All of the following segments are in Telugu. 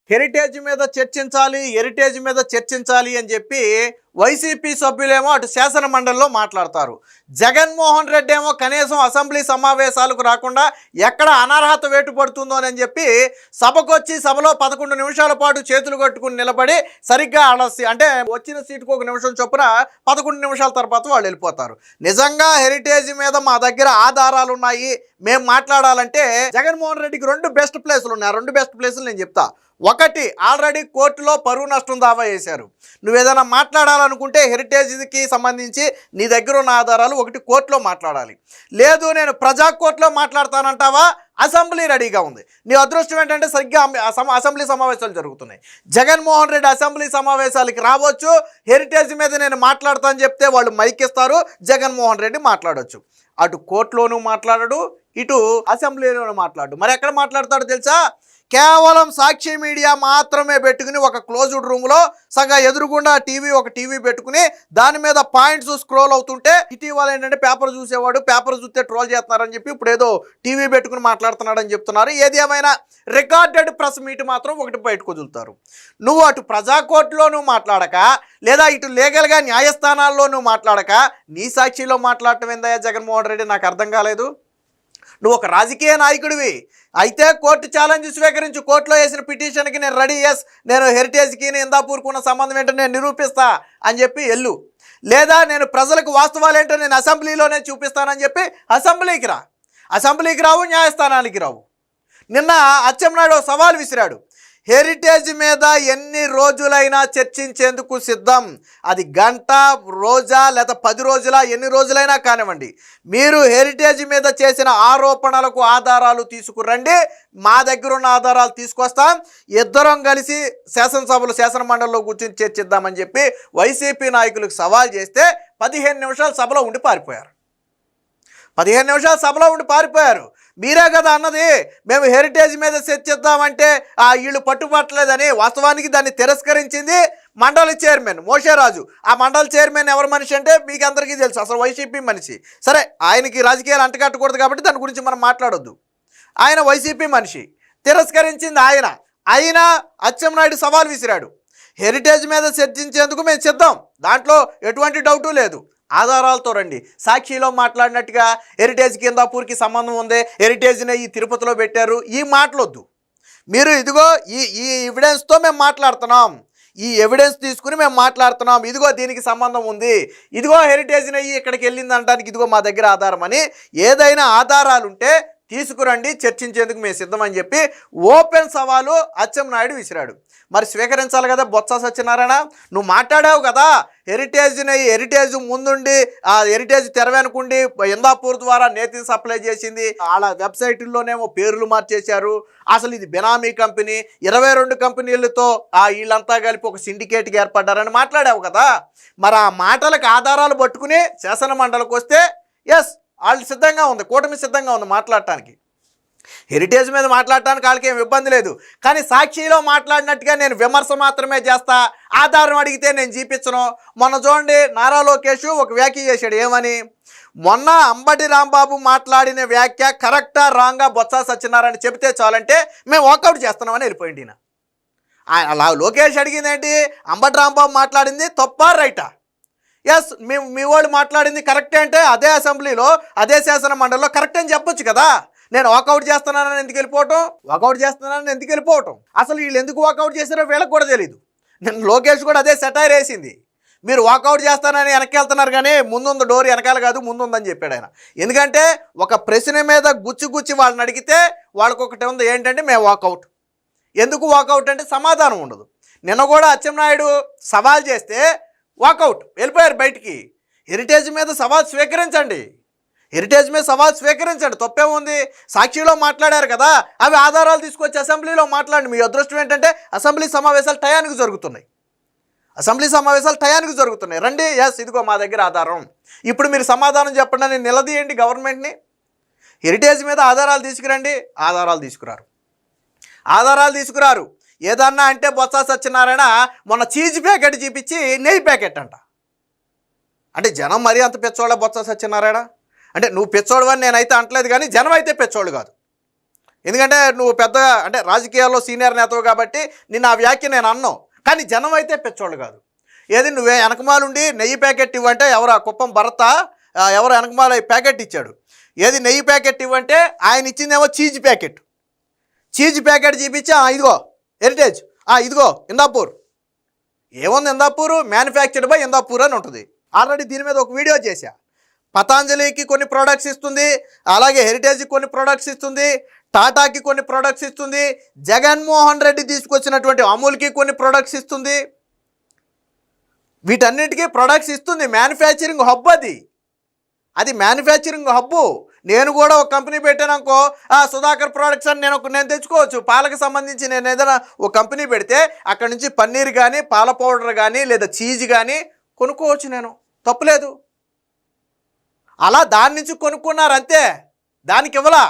హెరిటేజ్ మీద చర్చించాలి అని చెప్పి వైసీపీ సభ్యులేమో అటు శాసన మండలిలో మాట్లాడతారు. జగన్మోహన్ రెడ్డి ఏమో కనీసం అసెంబ్లీ సమావేశాలకు రాకుండా ఎక్కడ అనర్హత వేటు పడుతుందో అని చెప్పి సభకొచ్చి సభలో 11 నిమిషాల పాటు చేతులు కట్టుకుని నిలబడి సరిగ్గా అంటే వచ్చిన సీటుకు 1 నిమిషం చొప్పున 11 నిమిషాల తర్వాత వాళ్ళు వెళ్ళిపోతారు. నిజంగా హెరిటేజ్ మీద మా దగ్గర ఆధారాలు ఉన్నాయి, మేము మాట్లాడాలంటే జగన్మోహన్ రెడ్డికి 2 బెస్ట్ ప్లేసులు ఉన్నాయి. ఆ 2 బెస్ట్ ప్లేసులు నేను చెప్తా. ఒకటి, ఆల్రెడీ కోర్టులో పరువు నష్టం దావా వేశారు. నువ్వేదైనా మాట్లాడాలనుకుంటే హెరిటేజ్కి సంబంధించి నీ దగ్గర ఉన్న ఆధారాలు ఒకటి కోర్టులో మాట్లాడాలి. లేదు నేను ప్రజా కోర్టులో మాట్లాడతానంటావా, అసెంబ్లీ రెడీగా ఉంది. నీ అదృష్టం ఏంటంటే సరిగ్గా అసెంబ్లీ సమావేశాలు జరుగుతున్నాయి. జగన్మోహన్ రెడ్డి అసెంబ్లీ సమావేశాలకి రావచ్చు, హెరిటేజ్ మీద నేను మాట్లాడతానని చెప్తే వాళ్ళు మైకిస్తారు, జగన్మోహన్ రెడ్డి మాట్లాడవచ్చు. అటు కోర్టులోనూ మాట్లాడడు, ఇటు అసెంబ్లీలోనూ మాట్లాడు. మరి ఎక్కడ మాట్లాడతాడో తెలుసా? కేవలం సాక్షి మీడియా మాత్రమే పెట్టుకుని ఒక క్లోజ్డ్ రూమ్లో సగా ఎదురుగుండా ఒక టీవీ పెట్టుకుని దాని మీద పాయింట్స్ స్క్రోల్ అవుతుంటే ఇటీవల ఏంటంటే పేపర్ చూసేవాడు, పేపర్ చూస్తే ట్రోల్ చేస్తున్నారని చెప్పి ఇప్పుడు ఏదో టీవీ పెట్టుకుని మాట్లాడుతున్నాడని చెప్తున్నారు. ఏది ఏమైనా రికార్డెడ్ ప్రెస్ మీట్ మాత్రం ఒకటి బయటకు వదులుతారు. నువ్వు అటు ప్రజా కోర్టులో నువ్వు మాట్లాడక, లేదా ఇటు లీగల్గా న్యాయస్థానాల్లో నువ్వు మాట్లాడక నీ సాక్షిలో మాట్లాడటం ఏందయ్యా జగన్మోహన్ రెడ్డి? నాకు అర్థం కాలేదు. నువ్వు ఒక రాజకీయ నాయకుడివి అయితే కోర్టు ఛాలెంజ్ స్వీకరించు. కోర్టులో వేసిన పిటిషన్కి నేను రెడీ, నేను హెరిటేజ్కి ఇందాపూర్కు ఉన్న సంబంధం ఏంటో నేను నిరూపిస్తా అని చెప్పి వెళ్ళు. లేదా నేను ప్రజలకు వాస్తవాలు ఏంటో నేను అసెంబ్లీలోనే చూపిస్తానని చెప్పి అసెంబ్లీకి రా. అసెంబ్లీకి రావు, న్యాయస్థానానికి రావు. నిన్న అచ్చెన్నాయుడు సవాల్ విసిరాడు. హెరిటేజ్ మీద ఎన్ని రోజులైనా చర్చించేందుకు సిద్ధం. అది గంట, రోజా, లేదా 10 రోజుల, ఎన్ని రోజులైనా కానివ్వండి. మీరు హెరిటేజ్ మీద చేసిన ఆరోపణలకు ఆధారాలు తీసుకురండి, మా దగ్గర ఉన్న ఆధారాలు తీసుకొస్తాం, ఇద్దరం కలిసి శాసన మండలిలో కూర్చొని చర్చిద్దామని చెప్పి వైసీపీ నాయకులకు సవాల్ చేస్తే 15 నిమిషాలు సభలో ఉండి పారిపోయారు. 15 నిమిషాలు సభలో ఉండి పారిపోయారు. మీరే కదా అన్నది మేము హెరిటేజ్ మీద చర్చిద్దామంటే వీళ్ళు పట్టుపట్టలేదని. వాస్తవానికి దాన్ని తిరస్కరించింది మండలి చైర్మన్ మోషేరాజు. ఆ మండలి చైర్మన్ ఎవరి మనిషి అంటే మీకు అందరికీ తెలుసు, అసలు వైసీపీ మనిషి. సరే, ఆయనకి రాజకీయాలు అంటకట్టకూడదు కాబట్టి దాని గురించి మనం మాట్లాడొద్దు. ఆయన వైసీపీ మనిషి, తిరస్కరించింది ఆయన. అయినా అచ్చెన్నాయుడు సవాల్ విసిరాడు. హెరిటేజ్ మీద చర్చించేందుకు మేము సిద్ధం, దాంట్లో ఎటువంటి డౌటు లేదు, ఆధారాలతో రండి. సాక్షిలో మాట్లాడినట్టుగా హెరిటేజ్కి ఇందాపూర్కి సంబంధం ఉంది, హెరిటేజ్ని ఈ తిరుపతిలో పెట్టారు, ఈ మాటలొద్దు. మీరు ఇదిగో ఈ ఎవిడెన్స్తో మేము మాట్లాడుతున్నాం, ఈ ఎవిడెన్స్ తీసుకుని మేము మాట్లాడుతున్నాం, ఇదిగో దీనికి సంబంధం ఉంది, ఇదిగో హెరిటేజ్ని ఇక్కడికి వెళ్ళింది అనడానికి ఇదిగో మా దగ్గర ఆధారం అని ఏదైనా ఆధారాలు ఉంటే తీసుకురండి, చర్చించేందుకు మేము సిద్ధమని చెప్పి ఓపెన్ సవాలు అచ్చెన్నాయుడు విసిరాడు. మరి స్వీకరించాలి కదా బొత్స సత్యనారాయణ. నువ్వు మాట్లాడావు కదా హెరిటేజ్ ముందుండి ఆ హెరిటేజ్ తెరవెనుకుండి ఇందాపూర్ ద్వారా నేతి సప్లై చేసింది, వాళ్ళ వెబ్సైట్లోనేమో పేర్లు మార్చేశారు, అసలు ఇది బెనామీ కంపెనీ, 22 కంపెనీలతో వీళ్ళంతా కలిపి ఒక సిండికేట్కి ఏర్పడ్డారని మాట్లాడావు కదా. మరి ఆ మాటలకు ఆధారాలు పట్టుకుని శాసన మండలికి వస్తే వాళ్ళు సిద్ధంగా ఉంది, కూటమి సిద్ధంగా ఉంది మాట్లాడటానికి. హెరిటేజ్ మీద మాట్లాడటానికి వాళ్ళకి ఏం ఇబ్బంది లేదు. కానీ సాక్షిలో మాట్లాడినట్టుగా నేను విమర్శ మాత్రమే చేస్తా, ఆధారం అడిగితే నేను చూపించను. మొన్న చూడండి నారా లోకేష్ ఒక వ్యాఖ్య చేశాడు. ఏమని? మొన్న అంబటి రాంబాబు మాట్లాడిన వ్యాఖ్య కరెక్టా రాంగా బొత్స సత్యనారాయణ చెబితే చాలంటే మేము వాకౌట్ చేస్తున్నామని వెళ్ళిపోయింది ఈయన. అలా లోకేష్ అడిగింది ఏంటి? అంబటి రాంబాబు మాట్లాడింది తప్పా రైటా? మీ వాళ్ళు మాట్లాడింది కరెక్టే అంటే అదే అసెంబ్లీలో అదే శాసన మండలిలో కరెక్ట్ అని చెప్పొచ్చు కదా. నేను వాకౌట్ చేస్తున్నానని ఎందుకు వెళ్ళిపోవటం? అసలు వీళ్ళు ఎందుకు వాకౌట్ చేశారో వీళ్ళకి కూడా తెలియదు. నేను లోకేష్ కూడా అదే సెటైర్ వేసింది. మీరు వాకౌట్ చేస్తానని వెనక్కి వెళ్తున్నారు కానీ ముందుంది డోర్ వెనకాల కాదు ముందుందని చెప్పాడు ఆయన. ఎందుకంటే ఒక ప్రశ్న మీద గుచ్చి వాళ్ళని అడిగితే వాళ్ళకి ఒకటి ఉంది ఏంటంటే మేము వాకౌట్. ఎందుకు వాకౌట్ అంటే సమాధానం ఉండదు. నిన్న కూడా అచ్చెన్నాయుడు సవాల్ చేస్తే వాకౌట్ వెళ్ళిపోయారు బయటికి. హెరిటేజ్ మీద సవాల్ స్వీకరించండి, తప్పేముంది? సాక్షిలో మాట్లాడారు కదా, అవి ఆధారాలు తీసుకొచ్చి అసెంబ్లీలో మాట్లాడండి. మీ అదృష్టం ఏంటంటే అసెంబ్లీ సమావేశాలు టయానికి జరుగుతున్నాయి. రండి, ఇదిగో మా దగ్గర ఆధారం, ఇప్పుడు మీరు సమాధానం చెప్పండి అని నిలదీయండి గవర్నమెంట్ని. హెరిటేజ్ మీద ఆధారాలు తీసుకురండి, ఆధారాలు తీసుకురారు. ఏదన్నా అంటే బొత్స సత్యనారాయణ మొన్న చీజ్ ప్యాకెట్ చూపించి నెయ్యి ప్యాకెట్ అంట. అంటే జనం మరీ అంత పెచ్చోళ్ళ బొత్స సత్యనారాయణ? అంటే నువ్వు పెచ్చోడు అని నేనైతే అంటలేదు కానీ జనం అయితే పెచ్చోళ్ళు కాదు. ఎందుకంటే నువ్వు పెద్దగా అంటే రాజకీయాల్లో సీనియర్ నేతవు కాబట్టి నిన్న ఆ వ్యాఖ్య నేను అన్నాను. కానీ జనం అయితే పెచ్చోళ్ళు కాదు. ఏది నువ్వే వెనకమాలుండి నెయ్యి ప్యాకెట్ ఇవ్వంటే ఎవరు ఆ కుప్పం భరత ఎవరు వెనకమాల ప్యాకెట్ ఇచ్చాడు. ఏది నెయ్యి ప్యాకెట్ ఇవ్వంటే ఆయన ఇచ్చిందేమో చీజ్ ప్యాకెట్ చూపించి ఇదిగో హెరిటేజ్, ఇదిగో ఇందాపూర్. ఏముంది ఇందాపూర్? మ్యానుఫ్యాక్చర్డ్ బై ఇందాపూర్ అని ఉంటుంది. ఆల్రెడీ దీని మీద ఒక వీడియో చేశా. పతాంజలికి కొన్ని ప్రోడక్ట్స్ ఇస్తుంది, అలాగే హెరిటేజ్కి కొన్ని ప్రోడక్ట్స్ ఇస్తుంది, టాటాకి కొన్ని ప్రోడక్ట్స్ ఇస్తుంది, జగన్మోహన్ రెడ్డి తీసుకొచ్చినటువంటి అమూల్కి కొన్ని ప్రోడక్ట్స్ ఇస్తుంది. వీటన్నిటికీ ప్రొడక్ట్స్ ఇస్తుంది. మ్యానుఫ్యాక్చరింగ్ హబ్ అది మ్యానుఫ్యాక్చరింగ్ హబ్బు. నేను కూడా ఒక కంపెనీ పెట్టాననుకో, సుధాకర్ ప్రోడక్ట్స్ అని నేను తెచ్చుకోవచ్చు. పాలకు సంబంధించి నేను ఏదైనా ఒక కంపెనీ పెడితే అక్కడ నుంచి పన్నీర్ కానీ పాల పౌడర్ కానీ లేదా చీజ్ కానీ కొనుక్కోవచ్చు. నేను తప్పులేదు. అలా దాని నుంచి కొనుక్కున్నారంతే, దానికి ఇవ్వలా.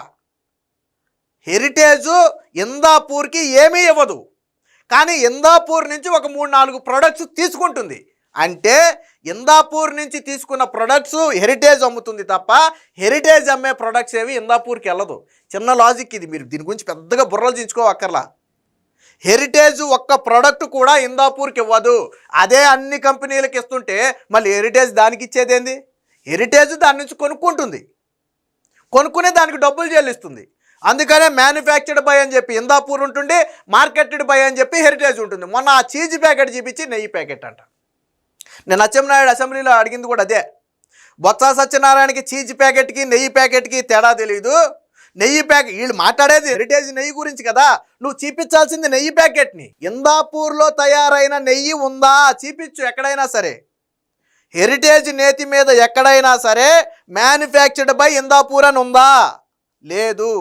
హెరిటేజు ఇందాపూర్కి ఏమీ ఇవ్వదు, కానీ ఇందాపూర్ నుంచి ఒక 3-4 ప్రొడక్ట్స్ తీసుకుంటుంది. అంటే ఇందాపూర్ నుంచి తీసుకున్న ప్రొడక్ట్స్ హెరిటేజ్ అమ్ముతుంది తప్ప హెరిటేజ్ అమ్మే ప్రొడక్ట్స్ ఏవి ఇందాపూర్కి వెళ్ళదు. చిన్న లాజిక్ ఇది, మీరు దీని గురించి పెద్దగా బుర్రలు దించుకోవక్కర్లా. హెరిటేజ్ ఒక్క ప్రోడక్ట్ కూడా ఇందాపూర్కి ఇవ్వదు. అదే అన్ని కంపెనీలకు ఇస్తుంటే మళ్ళీ హెరిటేజ్ దానికి ఇచ్చేదేంది? హెరిటేజ్ దాని నుంచి కొనుక్కునే దానికి డబ్బులు చెల్లిస్తుంది. అందుకనే మ్యానుఫ్యాక్చర్డ్ బై అని చెప్పి ఇందాపూర్ ఉంటుంది, మార్కెటెడ్ బై అని చెప్పి హెరిటేజ్ ఉంటుంది. మొన్న ఆ చీజ్ ప్యాకెట్ చూపించి నెయ్యి ప్యాకెట్ అంట. నేను అచ్చెన్నాయుడు అసెంబ్లీలో అడిగింది కూడా అదే. బొత్స సత్యనారాయణకి చీజ్ ప్యాకెట్కి నెయ్యి ప్యాకెట్కి తేడా తెలియదు. నెయ్యి ప్యాకెట్ వీళ్ళు మాట్లాడేది హెరిటేజ్ నెయ్యి గురించి కదా, నువ్వు చూపించాల్సింది నెయ్యి ప్యాకెట్ని. ఇందాపూర్లో తయారైన నెయ్యి ఉందా చూపించు ఎక్కడైనా సరే. హెరిటేజ్ నేతి మీద ఎక్కడైనా సరే మ్యానుఫ్యాక్చర్డ్ బై ఇందాపూర్ అని ఉందా? లేదు.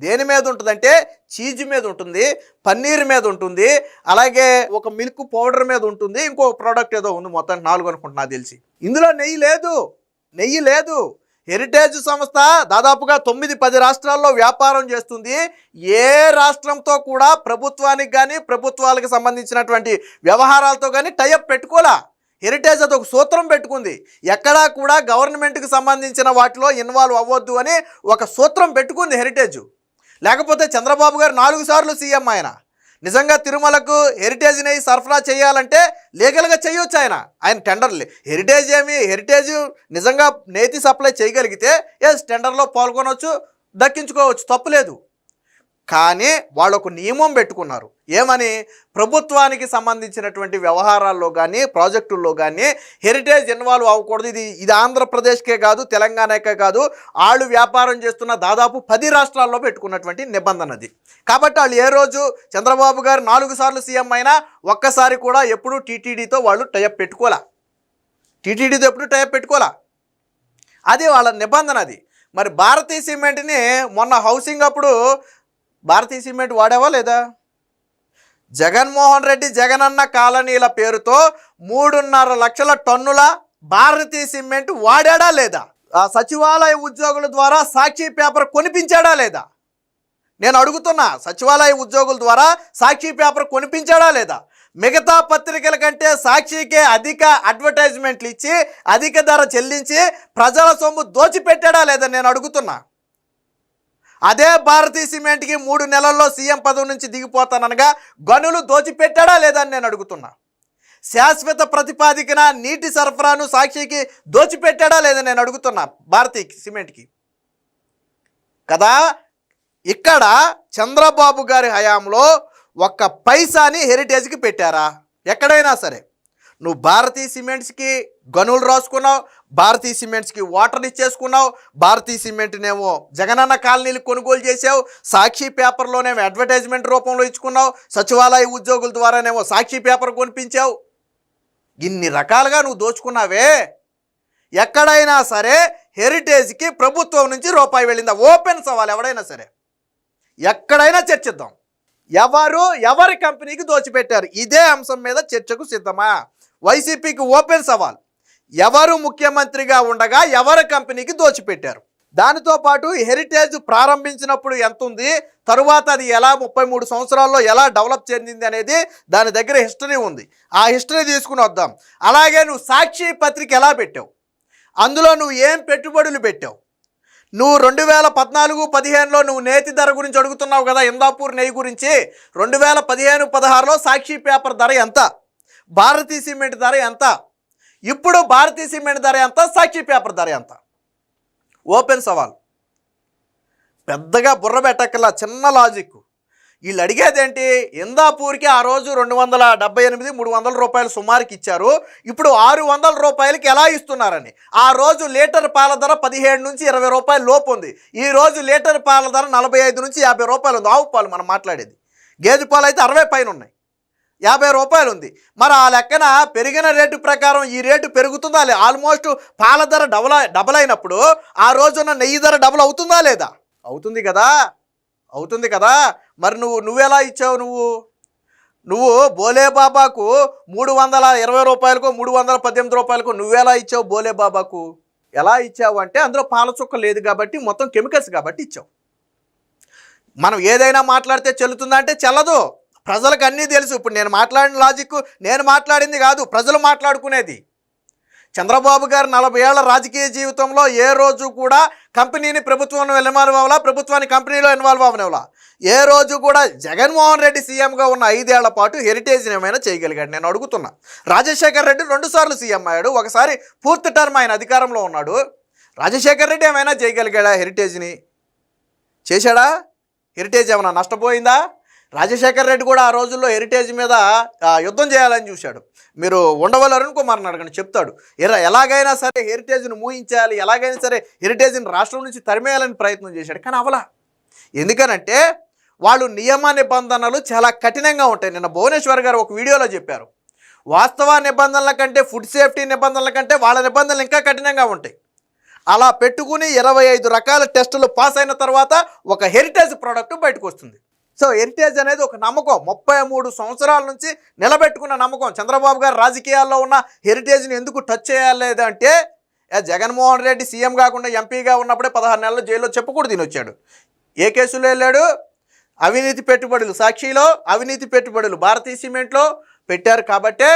దేని మీద ఉంటుందంటే చీజ్ మీద ఉంటుంది, పన్నీర్ మీద ఉంటుంది, అలాగే ఒక మిల్క్ పౌడర్ మీద ఉంటుంది, ఇంకో ప్రోడక్ట్ ఏదో ఉంది, మొత్తం 4 అనుకుంటున్నా తెలిసి. ఇందులో నెయ్యి లేదు. హెరిటేజ్ సంస్థ దాదాపుగా 9-10 రాష్ట్రాల్లో వ్యాపారం చేస్తుంది. ఏ రాష్ట్రంతో కూడా ప్రభుత్వానికి కానీ ప్రభుత్వాలకు సంబంధించినటువంటి వ్యవహారాలతో కానీ టైఅప్ పెట్టుకోలే. హెరిటేజ్ అదొక సూత్రం పెట్టుకుంది. ఎక్కడా కూడా గవర్నమెంట్కి సంబంధించిన వాటిలో ఇన్వాల్వ్ అవ్వద్దు అని ఒక సూత్రం పెట్టుకుంది హెరిటేజ్. లేకపోతే చంద్రబాబు గారు 4 సార్లు సీఎం. ఆయన నిజంగా తిరుమలకు హెరిటేజ్ నెయ్యి సరఫరా చేయాలంటే లీగల్గా చేయొచ్చు. ఆయన టెండర్లు హెరిటేజ్ నిజంగా నేతి సప్లై చేయగలిగితే టెండర్లో పాల్గొనవచ్చు, దక్కించుకోవచ్చు, తప్పులేదు. కానీ వాళ్ళు ఒక నియమం పెట్టుకున్నారు. ఏమని? ప్రభుత్వానికి సంబంధించినటువంటి వ్యవహారాల్లో కానీ ప్రాజెక్టుల్లో కానీ హెరిటేజ్ ఇన్వాల్వ్ అవ్వకూడదు. ఇది ఆంధ్రప్రదేశ్కే కాదు, తెలంగాణకే కాదు, వాళ్ళు వ్యాపారం చేస్తున్న దాదాపు 10 రాష్ట్రాల్లో పెట్టుకున్నటువంటి నిబంధన అది. కాబట్టి వాళ్ళు ఏ రోజు చంద్రబాబు గారు 4 సార్లు సీఎం అయినా ఒక్కసారి కూడా ఎప్పుడు టీటీడీతో వాళ్ళు టైఅప్ పెట్టుకోలే. అది వాళ్ళ నిబంధన అది. మరి భారతీయ సిమెంట్ని మొన్న హౌసింగ్ అప్పుడు భారతీయ సిమెంట్ వాడావా లేదా? జగన్మోహన్ రెడ్డి జగనన్న కాలనీల పేరుతో 3.5 లక్షల టన్నుల భారతీయ సిమెంట్ వాడాడా లేదా? ఆ సచివాలయ ఉద్యోగుల ద్వారా సాక్షి పేపర్ కొనిపించాడా లేదా? నేను అడుగుతున్నా, సచివాలయ ఉద్యోగుల ద్వారా సాక్షి పేపర్ కొనిపించాడా లేదా? మిగతా పత్రికల కంటే సాక్షికే అధిక అడ్వర్టైజ్మెంట్లు ఇచ్చి అధిక ధర చెల్లించి ప్రజల సొమ్ము దోచిపెట్టాడా లేదా నేను అడుగుతున్నా. అదే భారతీయ సిమెంట్కి 3 నెలల్లో సీఎం పదవి నుంచి దిగిపోతాననగా గనులు దోచిపెట్టాడా లేదా అని నేను అడుగుతున్నా. శాశ్వత ప్రతిపాదికన నీటి సరఫరాను సాక్షికి దోచిపెట్టాడా లేదా నేను అడుగుతున్నా భారతీయ సిమెంట్కి కదా. ఇక్కడ చంద్రబాబు గారి హయాంలో 1 పైసాని హెరిటేజ్కి పెట్టారా? ఎక్కడైనా సరే నువ్వు భారతీయ సిమెంట్స్కి గనులు రాసుకున్నావు, భారతీయ సిమెంట్స్కి వాటర్ ఇచ్చేసుకున్నావు, భారతీయ సిమెంట్నేమో జగనన్న కాలనీలు కొనుగోలు చేసావు, సాక్షి పేపర్లోనేమో అడ్వర్టైజ్మెంట్ రూపంలో ఇచ్చుకున్నావు, సచివాలయ ఉద్యోగుల ద్వారానేమో సాక్షి పేపర్ కొనిపించావు. ఇన్ని రకాలుగా నువ్వు దోచుకున్నావే. ఎక్కడైనా సరే హెరిటేజ్కి ప్రభుత్వం నుంచి రూపాయి వెళ్ళిందా? ఓపెన్ సవాల్. ఎవడైనా సరే ఎక్కడైనా చర్చిద్దాం. ఎవరి కంపెనీకి దోచిపెట్టారు? ఇదే అంశం మీద చర్చకు సిద్ధమా? వైసీపీకి ఓపెన్ సవాల్. ఎవరు ముఖ్యమంత్రిగా ఉండగా ఎవరి కంపెనీకి దోచిపెట్టారు? దానితో పాటు హెరిటేజ్ ప్రారంభించినప్పుడు ఎంత ఉంది, తరువాత అది ఎలా 33 సంవత్సరాల్లో ఎలా డెవలప్ చెందింది అనేది దాని దగ్గర హిస్టరీ ఉంది. ఆ హిస్టరీ తీసుకుని వద్దాం. అలాగే నువ్వు సాక్షి పత్రిక ఎలా పెట్టావు, అందులో నువ్వు ఏం పెట్టుబడులు పెట్టావు, నువ్వు 2014-15లో నువ్వు నేతి ధర గురించి అడుగుతున్నావు కదా, ఇందాపూర్ నెయ్యి గురించి. 2015-16లో సాక్షి పేపర్ ధర ఎంత, భారతీ సిమెంట్ ధర ఎంత, ఇప్పుడు భారతీ సిమెంట్ ధర ఎంత, సాక్షి పేపర్ ధర ఎంత? ఓపెన్ సవాల్. పెద్దగా బుర్ర పెట్టక్కర్లా, చిన్న లాజిక్. వీళ్ళు అడిగేదేంటి, ఇందాపూర్కి ఆ రోజు 278, 300 రూపాయలు సుమారుకి ఇచ్చారు, ఇప్పుడు 600 రూపాయలకి ఎలా ఇస్తున్నారని. ఆ రోజు లీటర్ పాల ధర 17 నుంచి 20 రూపాయల లోపు ఉంది. ఈ రోజు లీటర్ పాల ధర 45 నుంచి 50 రూపాయలు ఉంది. ఆవు పాలు మనం మాట్లాడేది, గేదె పాలు అయితే 60 పైన ఉన్నాయి, 50 రూపాయలు ఉంది. మరి ఆ లెక్కన పెరిగిన రేటు ప్రకారం ఈ రేటు పెరుగుతుందా లేదా? ఆల్మోస్ట్ పాల ధర డబల్ అయినప్పుడు ఆ రోజున నెయ్యి ధర డబుల్ అవుతుందా లేదా? అవుతుంది కదా, అవుతుంది కదా. మరి నువ్వెలా ఇచ్చావు? నువ్వు బోలే బాబాకు 320 రూపాయలకు 318 రూపాయలకు నువ్వెలా ఇచ్చావు? బోలే బాబాకు ఎలా ఇచ్చావు అంటే అందులో పాల చుక్క లేదు కాబట్టి, మొత్తం కెమికల్స్ కాబట్టి ఇచ్చావు. మనం ఏదైనా మాట్లాడితే చెల్లుతుందంటే చెల్లదు. ప్రజలకు అన్నీ తెలుసు. ఇప్పుడు నేను మాట్లాడిన లాజిక్ నేను మాట్లాడింది కాదు, ప్రజలు మాట్లాడుకునేది. చంద్రబాబు గారు 40 ఏళ్ల రాజకీయ జీవితంలో ఏ రోజు కూడా కంపెనీని ప్రభుత్వంలో ఇన్వాల్వ్ అవ్వాలా, ప్రభుత్వాన్ని కంపెనీలో ఇన్వాల్వ్ అవ్వనివ్వాలా. ఏ రోజు కూడా జగన్మోహన్ రెడ్డి సీఎంగా ఉన్న 5 ఏళ్ల పాటు హెరిటేజ్ని ఏమైనా చేయగలిగాడు? నేను అడుగుతున్నా. రాజశేఖర్ రెడ్డి 2 సార్లు సీఎం అయ్యాడు, ఒకసారి పూర్తి టర్మ్ ఆయన అధికారంలో ఉన్నాడు. రాజశేఖర్ రెడ్డి ఏమైనా చేయగలిగాడా? హెరిటేజ్ని చేశాడా? హెరిటేజ్ ఏమైనా నష్టపోయిందా? రాజశేఖర్ రెడ్డి కూడా ఆ రోజుల్లో హెరిటేజ్ మీద యుద్ధం చేయాలని చూశాడు. మీరు ఉండవల్లి అరుణ్ కుమార్ని అడగండి, చెప్తాడు. ఎలాగైనా సరే హెరిటేజ్ను మూయించాలి, ఎలాగైనా సరే హెరిటేజ్ని రాష్ట్రం నుంచి తరిమేయాలని ప్రయత్నం చేశాడు. కానీ అవలా. ఎందుకనంటే వాళ్ళు నియమ నిబంధనలు చాలా కఠినంగా ఉంటాయి. నిన్న భువనేశ్వర్ గారు ఒక వీడియోలో చెప్పారు, వాస్తవ నిబంధనల కంటే, ఫుడ్ సేఫ్టీ నిబంధనల కంటే వాళ్ళ నిబంధనలు ఇంకా కఠినంగా ఉంటాయి. అలా పెట్టుకుని 25 రకాల టెస్టులు పాస్ అయిన తర్వాత ఒక హెరిటేజ్ ప్రోడక్ట్ బయటకు వస్తుంది. సో హెరిటేజ్ అనేది ఒక నమ్మకం, 33 సంవత్సరాల నుంచి నిలబెట్టుకున్న నమ్మకం. చంద్రబాబు గారు రాజకీయాల్లో ఉన్న హెరిటేజ్ని ఎందుకు టచ్ చేయలేదంటే, జగన్మోహన్ రెడ్డి సీఎం కాకుండా ఎంపీగా ఉన్నప్పుడే 16 నెలలు జైల్లో చెప్పకూడదు తినొచ్చాడు. ఏ కేసులో వెళ్ళాడు? అవినీతి పెట్టుబడులు సాక్షిలో, అవినీతి పెట్టుబడులు భారతీ సిమెంట్లో పెట్టారు కాబట్టే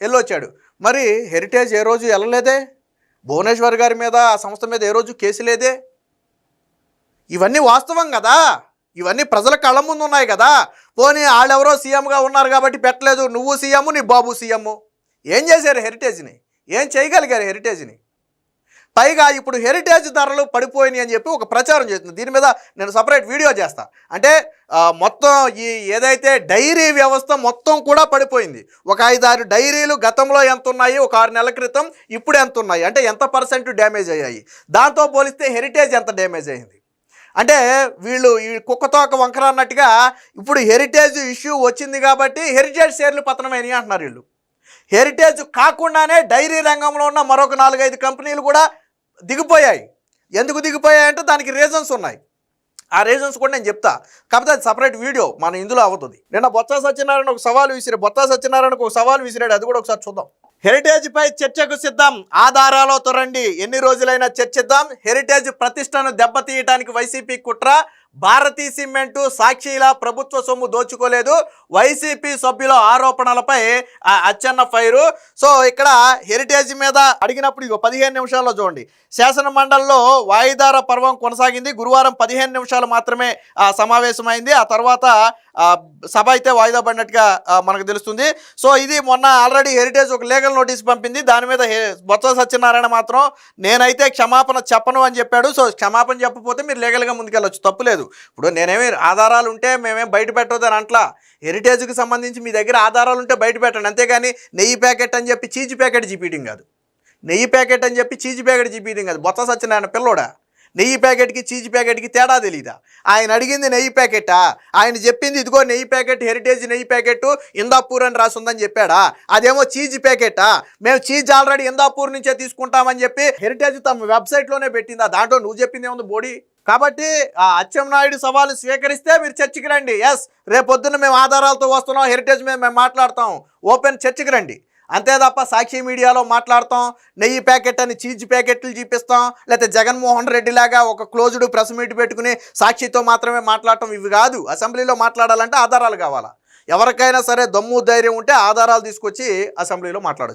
వెళ్ళొచ్చాడు. మరి హెరిటేజ్ ఏ రోజు వెళ్ళలేదే, భువనేశ్వర్ గారి మీద ఆ సంస్థ మీద ఏ రోజు కేసు లేదే. ఇవన్నీ వాస్తవం కదా, ఇవన్నీ ప్రజల కళ్ళ ముందు ఉన్నాయి కదా. పోనీ వాళ్ళెవరో సీఎంగా ఉన్నారు కాబట్టి పెట్టలేదు, నువ్వు సీఎం, నీ బాబు సీఎం. ఏం చేశారు హెరిటేజ్ని? ఏం చేయగలిగారు హెరిటేజ్ని? పైగా ఇప్పుడు హెరిటేజ్ ధరలు పడిపోయినాయి అని చెప్పి ఒక ప్రచారం చేస్తుంది. దీని మీద నేను సపరేట్ వీడియో చేస్తా. అంటే మొత్తం ఈ ఏదైతే డైరీ వ్యవస్థ మొత్తం కూడా పడిపోయింది. ఒక 5-6 డైరీలు గతంలో ఎంత ఉన్నాయి, ఒక 6 నెలల క్రితం ఇప్పుడు ఎంత ఉన్నాయి, అంటే ఎంత % డ్యామేజ్ అయ్యాయి. దాంతో పోలిస్తే హెరిటేజ్ ఎంత డ్యామేజ్ అయింది. అంటే వీళ్ళు ఈ కుక్కతోక వంకర అన్నట్టుగా ఇప్పుడు హెరిటేజ్ ఇష్యూ వచ్చింది కాబట్టి హెరిటేజ్ షేర్లు పతనమైనవి అంటున్నారు వీళ్ళు. హెరిటేజ్ కాకుండానే డైరీ రంగంలో ఉన్న మరొక 4-5 కంపెనీలు కూడా దిగిపోయాయి. ఎందుకు దిగిపోయాయంటే దానికి రీజన్స్ ఉన్నాయి. ఆ రీజన్స్ కూడా నేను చెప్తా, కాకపోతే అది సపరేట్ వీడియో మన ఇందులో అవుతుంది. నిన్న బొత్స సత్యనారాయణ ఒక సవాల్ విసిరాడు, అది కూడా ఒకసారి చూద్దాం. హెరిటేజ్ పై చర్చకు సిద్ధం, ఆధారాలతో రండి, ఎన్ని రోజులైనా చర్చిద్దాం. హెరిటేజ్ ప్రతిష్టను దెబ్బతీయటానికి వైసీపీ కుట్ర. భారతీ సిమెంటు సాక్షిలా ప్రభుత్వ సొమ్ము దోచుకోలేదు, వైసీపీ సభ్యుల ఆరోపణలపై అచ్చెన్న ఫైరు. సో ఇక్కడ హెరిటేజ్ మీద అడిగినప్పుడు ఇగో 15 నిమిషాల్లో చూడండి. శాసన మండలిలో వాయిదార పర్వం కొనసాగింది. గురువారం 15 నిమిషాలు మాత్రమే సమావేశమైంది. ఆ తర్వాత సభ అయితే వాయిదా పడినట్టుగా మనకు తెలుస్తుంది. సో ఇది మొన్న ఆల్రెడీ హెరిటేజ్ ఒక లీగల్ నోటీస్ పంపింది. దాని మీద బొత్స సత్యనారాయణ మాత్రం నేనైతే క్షమాపణ చెప్పను అని చెప్పాడు. సో క్షమాపణ చెప్పకపోతే మీరు లీగల్గా ముందుకెళ్ళొచ్చు, తప్పులేదు. ఇప్పుడు నేనేమి ఆధారాలు ఉంటే మేమేం బయట పెట్టొద్దని అంట్లా. హెరిటేజ్కి సంబంధించి మీ దగ్గర ఆధారాలు ఉంటే బయట పెట్టండి, అంతేగాని నెయ్యి ప్యాకెట్ అని చెప్పి చీజ్ ప్యాకెట్ చూపించడం కాదు. నెయ్యి ప్యాకెట్ అని చెప్పి చీజ్ ప్యాకెట్ చూపించడం కాదు. బొత్స సత్యనారాయణ పిల్లోడా, నెయ్యి ప్యాకెట్కి చీజ్ ప్యాకెట్కి తేడా తెలీదా? ఆయన అడిగింది నెయ్యి ప్యాకెటా? ఆయన చెప్పింది ఇదిగో నెయ్యి ప్యాకెట్, హెరిటేజ్ నెయ్యి ప్యాకెట్ ఇందాపూర్ అని రాసి ఉందని చెప్పాడా? అదేమో చీజ్ ప్యాకెటా? మేము చీజ్ ఆల్రెడీ ఇందాపూర్ నుంచే తీసుకుంటామని చెప్పి హెరిటేజ్ తమ వెబ్సైట్లోనే పెట్టిందా? దాంట్లో నువ్వు చెప్పింది ఏముంది బోడీ? కాబట్టి అచ్చెన్నాయుడు సవాలు స్వీకరిస్తే మీరు చర్చకి రండి. ఎస్, రేపొద్దున మేము ఆధారాలతో వస్తున్నాం, హెరిటేజ్ మీద మేము మాట్లాడతాం, ఓపెన్ చర్చకి రండి. అంతే తప్ప సాక్షి మీడియాలో మాట్లాడతాం, నెయ్యి ప్యాకెట్ అని చీజ్ ప్యాకెట్లు చూపిస్తాం, లేకపోతే జగన్మోహన్ రెడ్డి లాగా ఒక క్లోజ్డ్ ప్రెస్ మీట్ పెట్టుకుని సాక్షితో మాత్రమే మాట్లాడటం ఇవి కాదు. అసెంబ్లీలో మాట్లాడాలంటే ఆధారాలు కావాలా. ఎవరికైనా సరే దమ్ము ధైర్యం ఉంటే ఆధారాలు తీసుకొచ్చి అసెంబ్లీలో మాట్లాడొచ్చు.